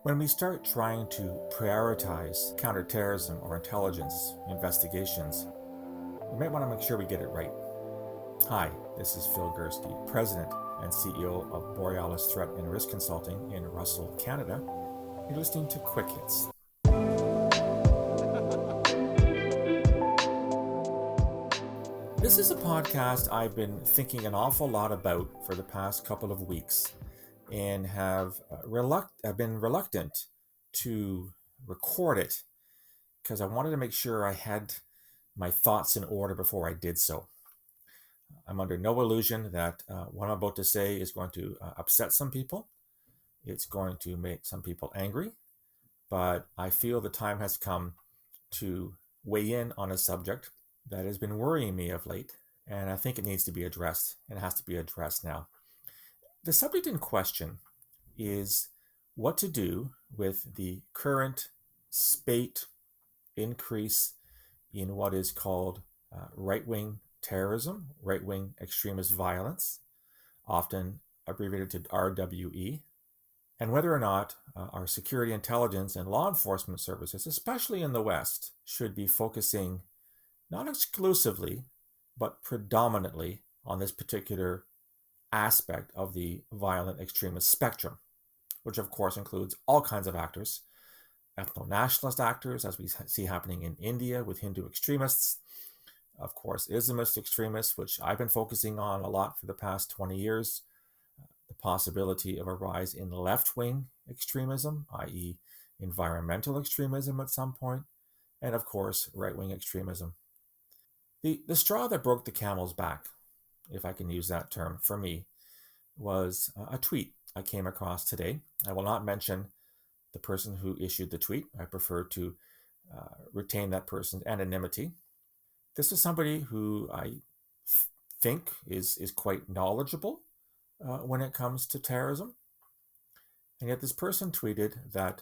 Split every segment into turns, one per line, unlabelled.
When we start trying to prioritize counterterrorism or intelligence investigations, we might want to make sure we get it right. Hi, this is Phil Gurski, President and CEO of Borealis Threat and Risk Consulting in Russell, Canada. You're listening to Quick Hits. This is a podcast I've been thinking an awful lot about for the past couple of weeks and have been reluctant to record it because I wanted to make sure I had my thoughts in order before I did so. I'm under no illusion that what I'm about to say is going to upset some people. It's going to make some people angry, but I feel the time has come to weigh in on a subject that has been worrying me of late, and I think it needs to be addressed, and it has to be addressed now. The subject in question is what to do with the current spate increase in what is called right-wing terrorism, right-wing extremist violence, often abbreviated to RWE, and whether or not our security intelligence and law enforcement services, especially in the West, should be focusing not exclusively, but predominantly on this particular aspect of the violent extremist spectrum, which of course includes all kinds of actors, ethno-nationalist actors, as we see happening in India with Hindu extremists, of course Islamist extremists, which I've been focusing on a lot for the past 20 years, the possibility of a rise in left-wing extremism, i.e. environmental extremism at some point, and of course right-wing extremism. The straw that broke the camel's back, if I can use that term, for me, was a tweet I came across today. I will not mention the person who issued the tweet. I prefer to retain that person's anonymity. This is somebody who I think is quite knowledgable when it comes to terrorism. And yet this person tweeted that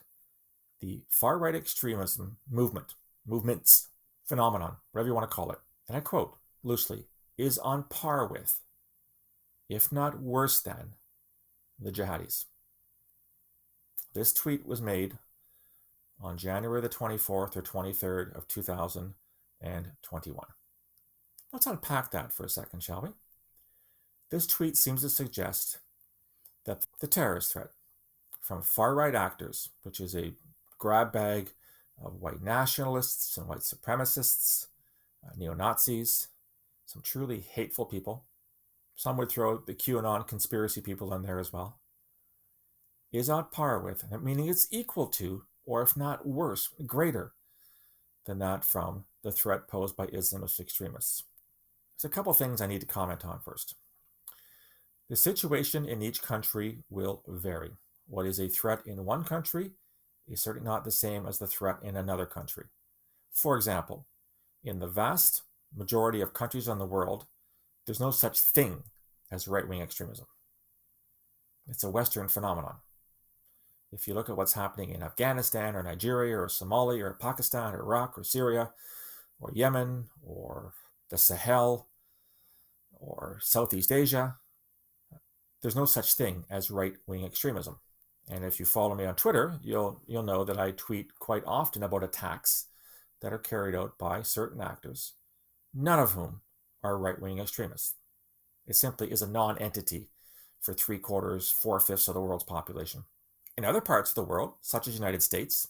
the far-right extremism movements, phenomenon, whatever you want to call it, and I quote loosely, is on par with, if not worse than, the jihadis. This tweet was made on January the 24th or 23rd of 2021. Let's unpack that for a second, shall we? This tweet seems to suggest that the terrorist threat from far-right actors, which is a grab bag of white nationalists and white supremacists, neo-Nazis, some truly hateful people, some would throw the QAnon conspiracy people in there as well, is on par with, meaning it's equal to, or if not worse, greater than that from the threat posed by Islamist extremists. There's a couple things I need to comment on first. The situation in each country will vary. What is a threat in one country is certainly not the same as the threat in another country. For example, in the vast majority of countries in the world, there's no such thing as right-wing extremism. It's a Western phenomenon. If you look at what's happening in Afghanistan or Nigeria or Somalia or Pakistan or Iraq or Syria or Yemen or the Sahel or Southeast Asia, there's no such thing as right-wing extremism. And if you follow me on Twitter, you'll know that I tweet quite often about attacks that are carried out by certain actors, none of whom are right-wing extremists. It simply is a non-entity for 3/4, 4/5 of the world's population. In other parts of the world, such as the United States,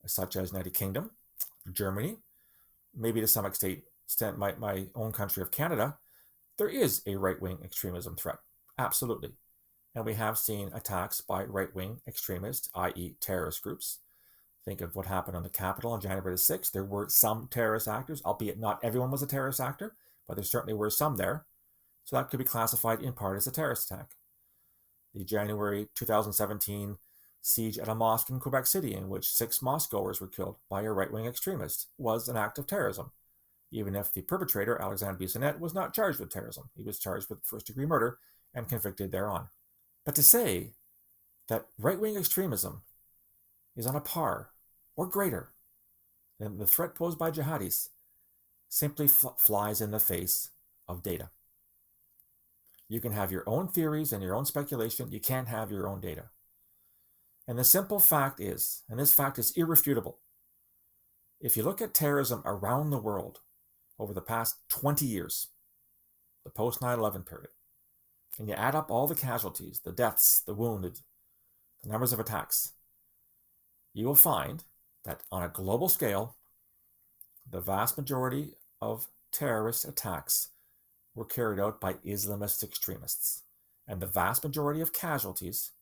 such as United Kingdom, Germany, maybe to some extent my own country of Canada, there is a right-wing extremism threat. Absolutely. And we have seen attacks by right-wing extremists, i.e. terrorist groups. Think of what happened on the Capitol on January the 6th. There were some terrorist actors, albeit not everyone was a terrorist actor, but there certainly were some there. So that could be classified in part as a terrorist attack. The January 2017 siege at a mosque in Quebec City, in which 6 mosque-goers were killed by a right-wing extremist, was an act of terrorism, even if the perpetrator, Alexandre Bissonnette, was not charged with terrorism. He was charged with first-degree murder and convicted thereon. But to say that right-wing extremism is on a par or greater than the threat posed by jihadis simply flies in the face of data. You can have your own theories and your own speculation. You can't have your own data. And the simple fact is, and this fact is irrefutable, if you look at terrorism around the world over the past 20 years, the post 9/11 period, and you add up all the casualties, the deaths, the wounded, the numbers of attacks, you will find that on a global scale, the vast majority of terrorist attacks were carried out by Islamist extremists. And the vast majority of casualties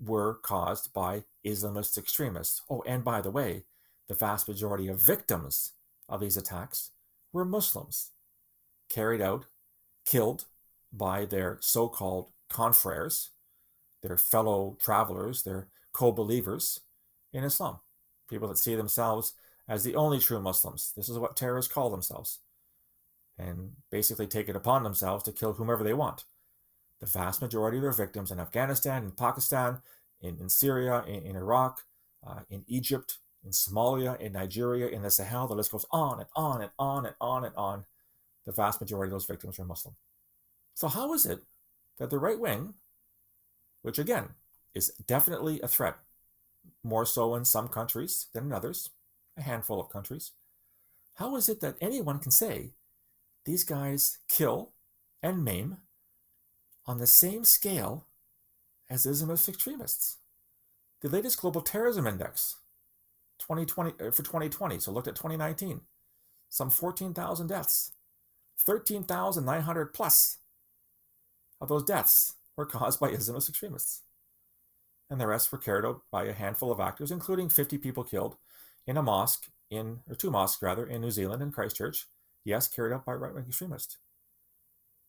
were caused by Islamist extremists. Oh, and by the way, the vast majority of victims of these attacks were Muslims, carried out, killed by their so-called confreres, their fellow travelers, their co-believers in Islam, people that see themselves as the only true Muslims. This is what terrorists call themselves, and basically take it upon themselves to kill whomever they want. The vast majority of their victims in Afghanistan, in Pakistan, in Syria, in Iraq, in Egypt, in Somalia, in Nigeria, in the Sahel, the list goes on and on and on and on and on. The vast majority of those victims were Muslim. So how is it that the right wing, which again is definitely a threat, more so in some countries than in others, a handful of countries, how is it that anyone can say these guys kill and maim on the same scale as Islamist extremists? The latest global terrorism index 2020 for 2020, so looked at 2019, some 14,000 deaths. 13,900 plus of those deaths were caused by Islamist extremists. And the rest were carried out by a handful of actors, including 50 people killed in a mosque, or two mosques rather, in New Zealand, in Christchurch. Yes, carried out by right-wing extremists.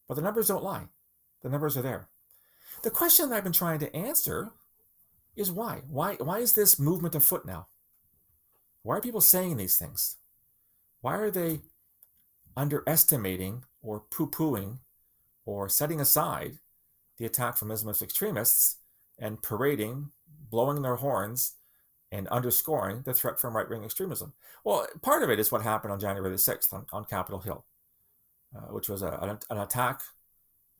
But the numbers don't lie. The numbers are there. The question that I've been trying to answer is why? Why is this movement afoot now? Why are people saying these things? Why are they underestimating or poo-pooing or setting aside the attack from Islamist extremists and parading, blowing their horns, and underscoring the threat from right-wing extremism? Well, part of it is what happened on January the 6th on Capitol Hill, which was an attack,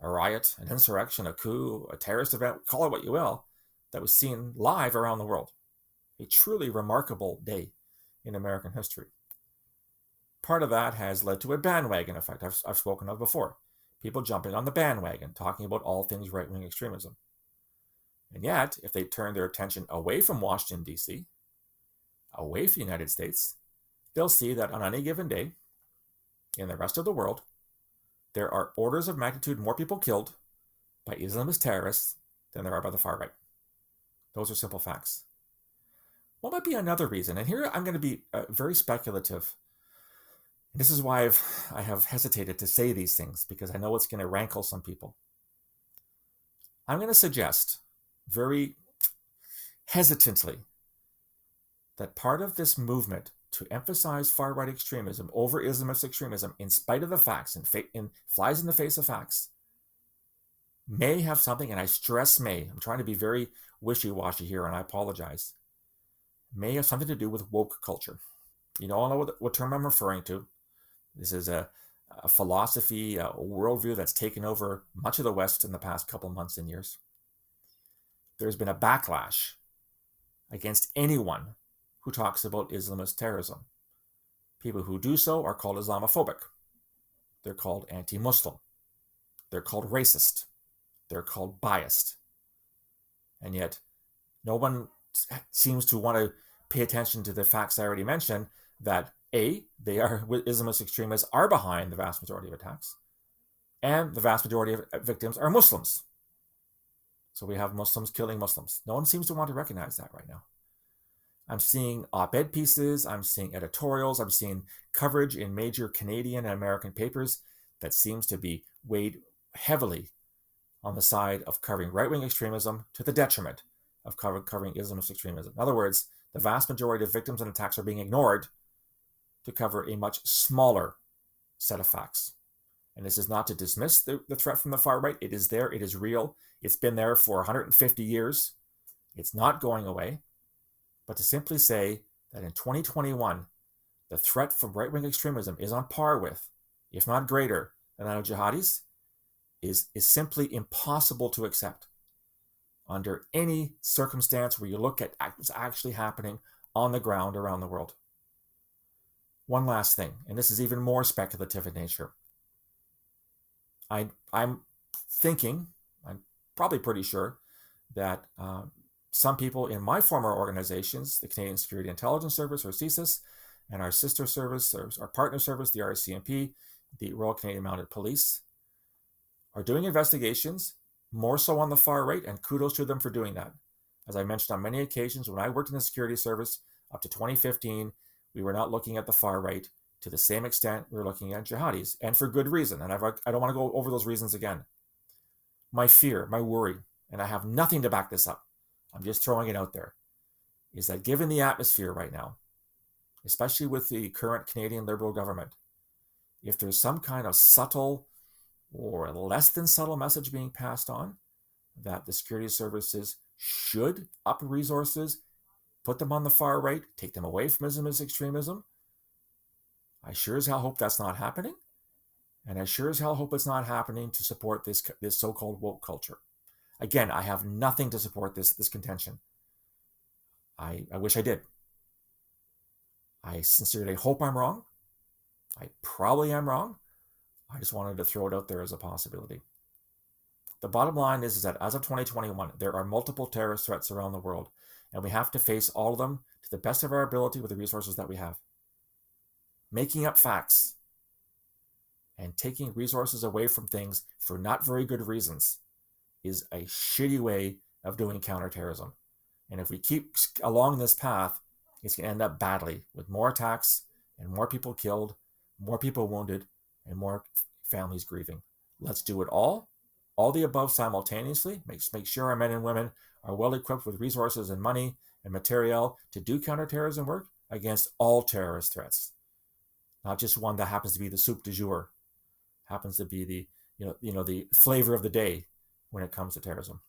a riot, an insurrection, a coup, a terrorist event, call it what you will, that was seen live around the world. A truly remarkable day in American history. Part of that has led to a bandwagon effect I've spoken of before. People jumping on the bandwagon, talking about all things right-wing extremism. And yet, if they turn their attention away from Washington, D.C., away from the United States, they'll see that on any given day, in the rest of the world, there are orders of magnitude more people killed by Islamist terrorists than there are by the far right. Those are simple facts. What might be another reason? And here I'm going to be very speculative. This is why I have hesitated to say these things, because I know it's going to rankle some people. I'm going to suggest very hesitantly that part of this movement to emphasize far-right extremism over Islamist extremism, in spite of the facts and flies in the face of facts, may have something, and I stress may, I'm trying to be very wishy-washy here, and I apologize, may have something to do with woke culture. You all know what term I'm referring to. This is a philosophy, a worldview that's taken over much of the West in the past couple months and years. There's been a backlash against anyone who talks about Islamist terrorism. People who do so are called Islamophobic. They're called anti-Muslim. They're called racist. They're called biased. And yet, no one seems to want to pay attention to the facts I already mentioned, that Islamist extremists are behind the vast majority of attacks, and the vast majority of victims are Muslims. So we have Muslims killing Muslims. No one seems to want to recognize that right now. I'm seeing op-ed pieces, I'm seeing editorials, I'm seeing coverage in major Canadian and American papers that seems to be weighed heavily on the side of covering right-wing extremism to the detriment of covering Islamist extremism. In other words, the vast majority of victims and attacks are being ignored to cover a much smaller set of facts. And this is not to dismiss the threat from the far right. It is there. It is real. It's been there for 150 years. It's not going away. But to simply say that in 2021, the threat from right-wing extremism is on par with, if not greater, than that of jihadis is simply impossible to accept under any circumstance where you look at what's actually happening on the ground around the world. One last thing, and this is even more speculative in nature. I'm thinking, I'm probably pretty sure, that some people in my former organizations, the Canadian Security Intelligence Service, or CSIS, and our sister service, or our partner service, the RCMP, the Royal Canadian Mounted Police, are doing investigations, more so on the far right, and kudos to them for doing that. As I mentioned on many occasions, when I worked in the security service up to 2015, we were not looking at the far right to the same extent we were looking at jihadis, and for good reason. And I don't want to go over those reasons again. My fear, my worry, and I have nothing to back this up, I'm just throwing it out there, is that given the atmosphere right now, especially with the current Canadian Liberal government, if there's some kind of subtle or less than subtle message being passed on that the security services should up resources, put them on the far right, take them away from Islamist extremism, I sure as hell hope that's not happening. And I sure as hell hope it's not happening to support this so-called woke culture. Again, I have nothing to support this contention. I wish I did. I sincerely hope I'm wrong. I probably am wrong. I just wanted to throw it out there as a possibility. The bottom line is that as of 2021, there are multiple terrorist threats around the world, and we have to face all of them to the best of our ability with the resources that we have. Making up facts and taking resources away from things for not very good reasons is a shitty way of doing counterterrorism. And if we keep along this path, it's going to end up badly with more attacks and more people killed, more people wounded, and more families grieving. Let's do it all the above simultaneously. Make sure our men and women are well equipped with resources and money and material to do counterterrorism work against all terrorist threats. Not just one that happens to be the soup du jour, happens to be the the flavor of the day when it comes to terrorism.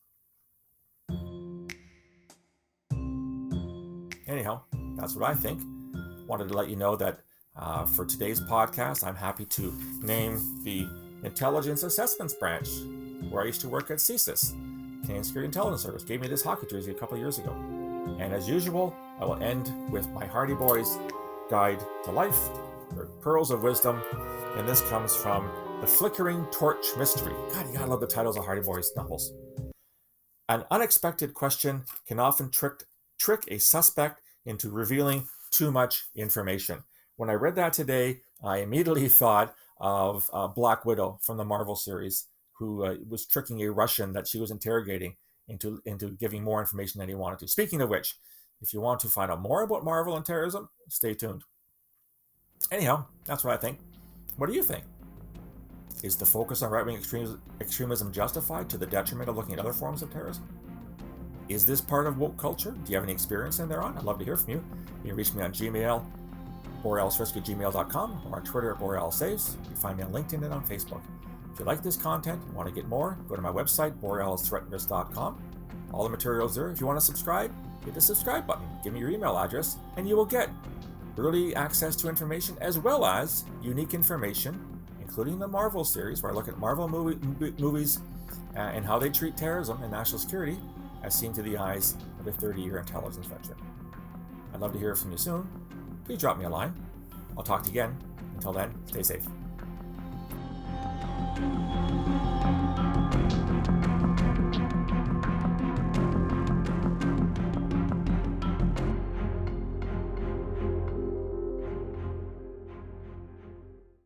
Anyhow, that's what I think. Wanted to let you know that for today's podcast, I'm happy to name the Intelligence Assessments Branch, where I used to work at CSIS, Canadian Security Intelligence Service. Gave me this hockey jersey a couple of years ago. And as usual, I will end with my Hardy Boys Guide to Life, their Pearls of Wisdom, and this comes from The Flickering Torch Mystery. God, you gotta love the titles of Hardy Boys novels. An unexpected question can often trick a suspect into revealing too much information. When I read that today, I immediately thought of Black Widow from the Marvel series, who was tricking a Russian that she was interrogating into giving more information than he wanted to. Speaking of which, if you want to find out more about Marvel and terrorism, stay tuned. Anyhow, that's what I think. What do you think? Is the focus on right-wing extremism justified to the detriment of looking at other forms of terrorism? Is this part of woke culture? Do you have any experience in thereon? I'd love to hear from you. You can reach me on Gmail, borealisrescue@gmail.com, or on Twitter at borealissaves. You can find me on LinkedIn and on Facebook. If you like this content and want to get more, go to my website, borealisthreatandrisk.com. All the materials there. If you want to subscribe, hit the subscribe button. Give me your email address, and you will get early access to information as well as unique information, including the Marvel series, where I look at Marvel movies and how they treat terrorism and national security as seen through the eyes of a 30-year intelligence veteran. I'd love to hear from you soon. Please drop me a line. I'll talk to you again. Until then, stay safe.